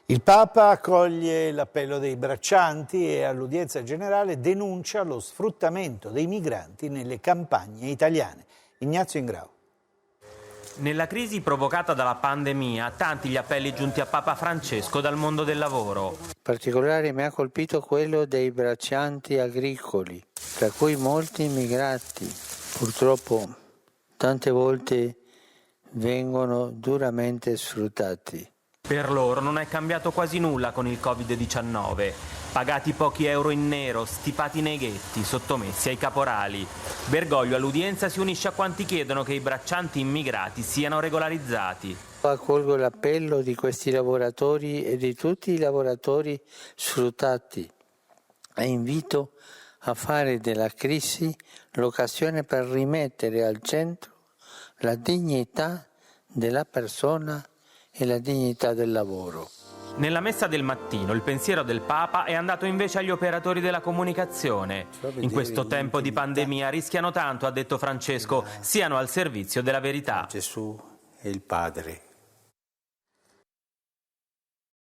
Il Papa accoglie l'appello dei braccianti e all'udienza generale denuncia lo sfruttamento dei migranti nelle campagne italiane. Ignazio Ingrao. Nella crisi provocata dalla pandemia, tanti gli appelli giunti a Papa Francesco dal mondo del lavoro. In particolare mi ha colpito quello dei braccianti agricoli, tra cui molti immigrati. Purtroppo tante volte vengono duramente sfruttati. Per loro non è cambiato quasi nulla con il Covid-19. Pagati pochi euro in nero, stipati nei ghetti, sottomessi ai caporali. Bergoglio all'udienza si unisce a quanti chiedono che i braccianti immigrati siano regolarizzati. Accolgo l'appello di questi lavoratori e di tutti i lavoratori sfruttati e invito a fare della crisi l'occasione per rimettere al centro la dignità della persona e la dignità del lavoro. Nella messa del mattino il pensiero del Papa è andato invece agli operatori della comunicazione. In questo tempo di pandemia rischiano tanto, ha detto Francesco, siano al servizio della verità. Gesù è il Padre.